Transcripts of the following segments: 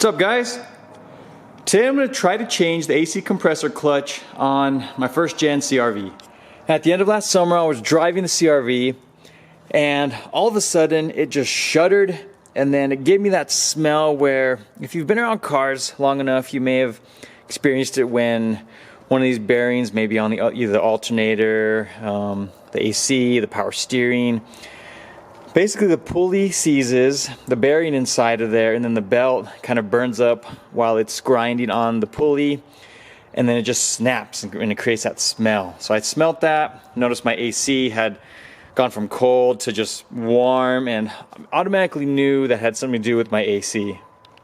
What's up, guys? Today I'm going to try to change the AC compressor clutch on my first gen CRV. At the end of last summer, I was driving the CRV and all of a sudden it just shuddered, and then it gave me that smell where, if you've been around cars long enough, you may have experienced it when one of these bearings, maybe on either the alternator, the AC, the power steering, basically the pulley seizes, the bearing inside of there, and then the belt kind of burns up while it's grinding on the pulley, and then it just snaps and it creates that smell. So I smelt that, noticed my AC had gone from cold to just warm, and automatically knew that had something to do with my AC.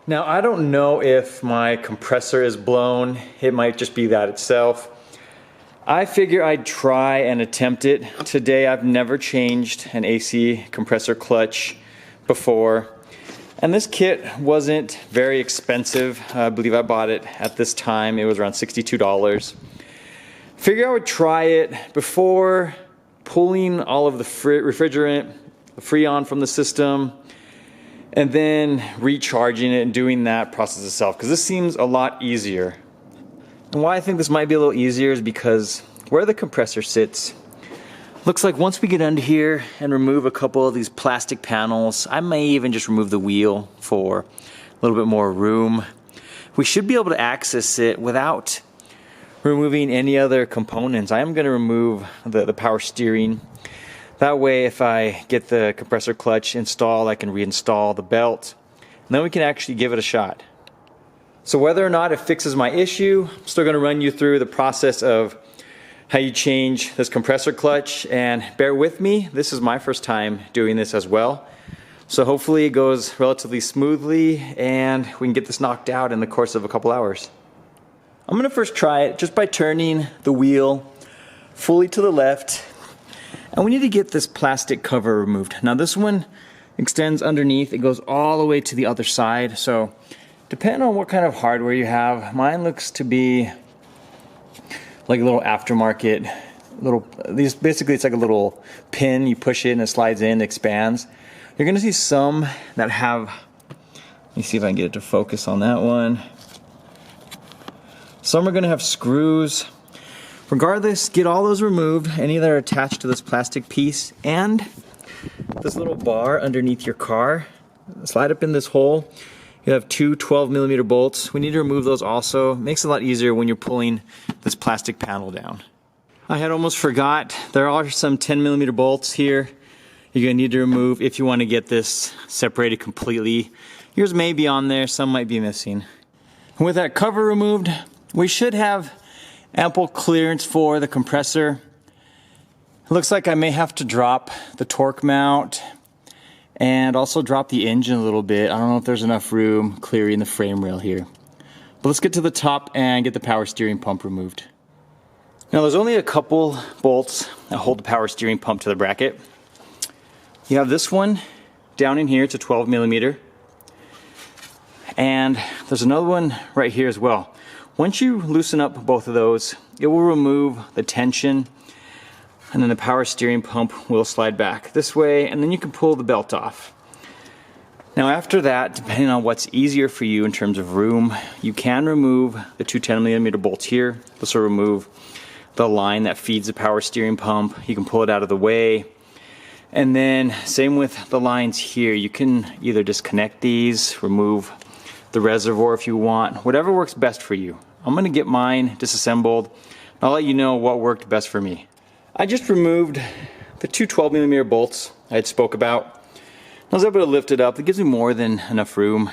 Now, I don't know if my compressor is blown. It might just be that itself. I figure I'd try and attempt it. Today, I've never changed an AC compressor clutch before. And this kit wasn't very expensive. I believe I bought it at this time. It was around $62. Figure I would try it before pulling all of the refrigerant, the Freon from the system, and then recharging it and doing that process itself, because this seems a lot easier. And why I think this might be a little easier is because where the compressor sits, looks like once we get under here and remove a couple of these plastic panels, I may even just remove the wheel for a little bit more room, we should be able to access it without removing any other components. I am going to remove the power steering. That way, if I get the compressor clutch installed, I can reinstall the belt, and then we can actually give it a shot. So whether or not it fixes my issue, I'm still going to run you through the process of how you change this compressor clutch, and bear with me, this is my first time doing this as well. So hopefully it goes relatively smoothly and we can get this knocked out in the course of a couple hours. I'm going to first try it just by turning the wheel fully to the left, and we need to get this plastic cover removed. Now this one extends underneath, it goes all the way to the other side, so depending on what kind of hardware you have, mine looks to be like a little aftermarket, basically it's like a little pin, you push it and it slides in, it expands. You're gonna see some that have, let me see if I can get it to focus on that one. Some are gonna have screws. Regardless, get all those removed, any that are attached to this plastic piece, and this little bar underneath your car. Slide up in this hole. You have two 12mm bolts. We need to remove those also. It makes it a lot easier when you're pulling this plastic panel down. I had almost forgot, there are some 10mm bolts here you're gonna need to remove if you want to get this separated completely. Yours may be on there, some might be missing. And with that cover removed, we should have ample clearance for the compressor. It looks like I may have to drop the torque mount and also drop the engine a little bit. I don't know if there's enough room clearing the frame rail here. But let's get to the top and get the power steering pump removed. Now there's only a couple bolts that hold the power steering pump to the bracket. You have this one down in here, it's a 12mm. And there's another one right here as well. Once you loosen up both of those, it will remove the tension, and then the power steering pump will slide back this way, and then you can pull the belt off. Now after that, depending on what's easier for you in terms of room, you can remove the two 10mm bolts here. This will remove the line that feeds the power steering pump. You can pull it out of the way. And then same with the lines here. You can either disconnect these, remove the reservoir if you want, whatever works best for you. I'm gonna get mine disassembled. I'll let you know what worked best for me. I just removed the two 12mm bolts I had spoke about. I was able to lift it up. It gives me more than enough room.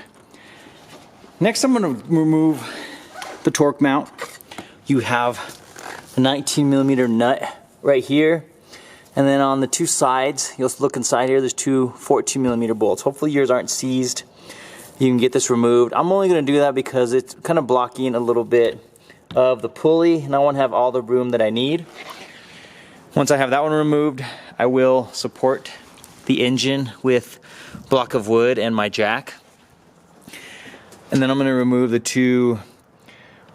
Next, I'm gonna remove the torque mount. You have a 19mm nut right here. And then on the two sides, you'll look inside here, there's two 14mm bolts. Hopefully yours aren't seized. You can get this removed. I'm only going to do that because it's kind of blocking a little bit of the pulley, and I want to have all the room that I need. Once I have that one removed, I will support the engine with a block of wood and my jack. And then I'm going to remove the two,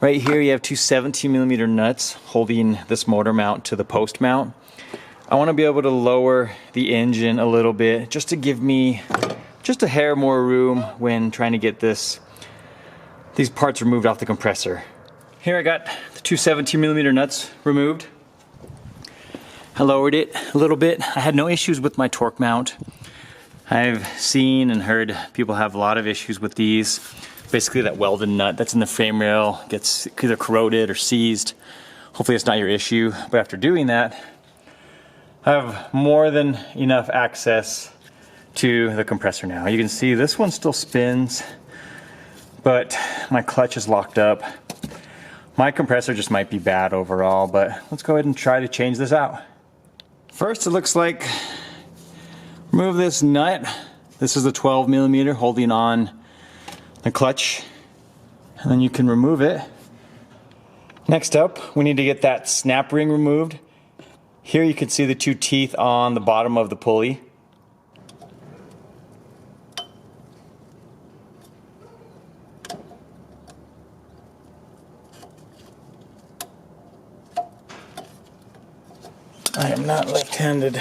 right here you have two 17mm nuts holding this motor mount to the post mount. I want to be able to lower the engine a little bit just to give me just a hair more room when trying to get this these parts removed off the compressor. Here I got the two 17mm nuts removed. I lowered it a little bit. I had no issues with my torque mount. I've seen and heard people have a lot of issues with these. Basically that welded nut that's in the frame rail gets either corroded or seized. Hopefully it's not your issue, but after doing that, I have more than enough access to the compressor now. You can see this one still spins, but my clutch is locked up. My compressor just might be bad overall, but let's go ahead and try to change this out. First, it looks like remove this nut. This is the 12mm holding on the clutch, and then you can remove it. Next up, we need to get that snap ring removed. Here you can see the two teeth on the bottom of the pulley. I am not left-handed.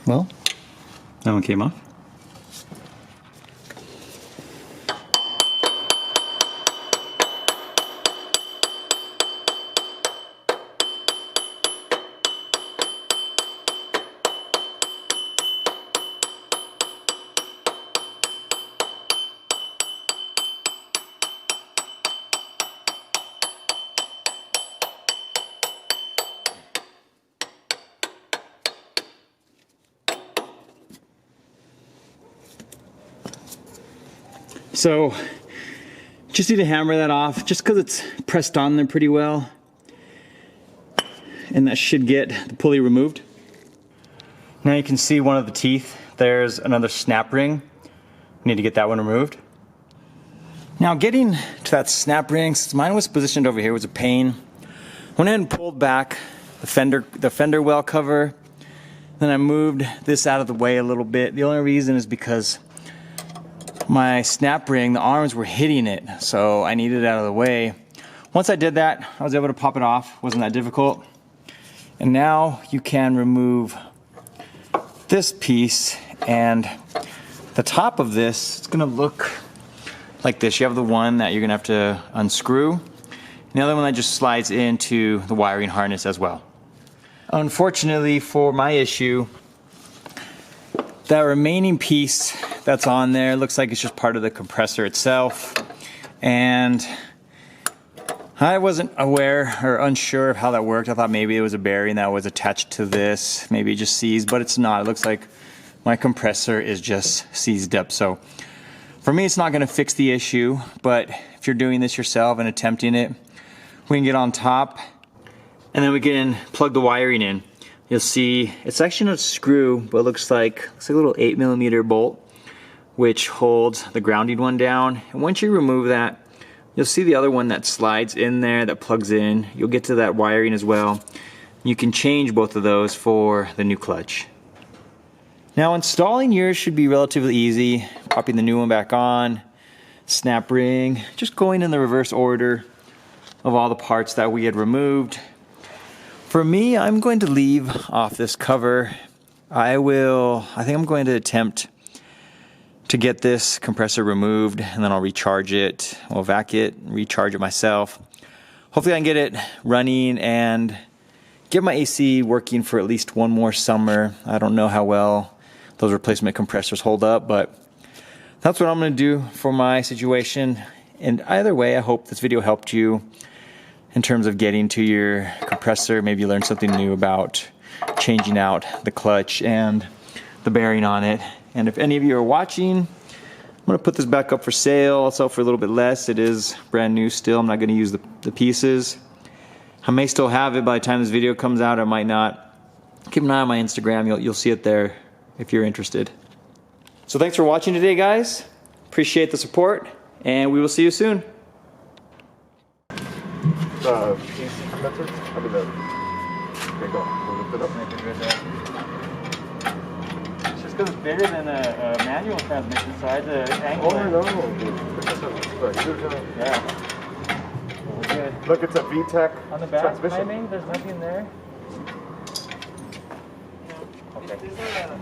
Well, that one came off. So just need to hammer that off just because it's pressed on there pretty well, and that should get the pulley removed. Now you can see one of the teeth. There's another snap ring. We need to get that one removed. Now getting to that snap ring, since mine was positioned over here, was a pain. Went ahead and pulled back the fender well cover. Then I moved this out of the way a little bit. The only reason is because my snap ring, the arms were hitting it, so I needed it out of the way. Once I did that, I was able to pop it off. Wasn't that difficult. And now you can remove this piece, and the top of this, it's gonna look like this. You have the one that you're gonna have to unscrew, and the other one that just slides into the wiring harness as well. Unfortunately for my issue, that remaining piece that's on there looks like it's just part of the compressor itself, and I wasn't aware or unsure of how that worked. I thought maybe it was a bearing that was attached to this, maybe it just seized, but it's not. It looks like my compressor is just seized up. So for me, it's not going to fix the issue, but if you're doing this yourself and attempting it, we can get on top and then we can plug the wiring in. You'll see it's actually not a screw, but it looks like a little 8mm bolt, which holds the grounding one down. And once you remove that, you'll see the other one that slides in there that plugs in. You'll get to that wiring as well. You can change both of those for the new clutch. Now installing yours should be relatively easy. Popping the new one back on, snap ring, just going in the reverse order of all the parts that we had removed. For me, I'm going to leave off this cover. I think I'm going to attempt to get this compressor removed, and then I'll recharge it. I'll vac it, recharge it myself. Hopefully I can get it running and get my AC working for at least one more summer. I don't know how well those replacement compressors hold up, but that's what I'm going to do for my situation. And either way, I hope this video helped you in terms of getting to your compressor. Maybe you learned something new about changing out the clutch and the bearing on it. And if any of you are watching, I'm going to put this back up for sale. I'll sell for a little bit less. It is brand new still. I'm not going to use the pieces. I may still have it by the time this video comes out. I might not. Keep an eye on my Instagram. You'll see it there if you're interested. So thanks for watching today, guys. Appreciate the support, and we will see you soon. The AC compressor? I mean, there you go. We'll lift it up. It's just because it's bigger than a manual transmission side, the angle. Oh, no. Yeah. Well, we're good. Look, it's a VTEC On the back transmission. timing, there's nothing there. No. Okay. These are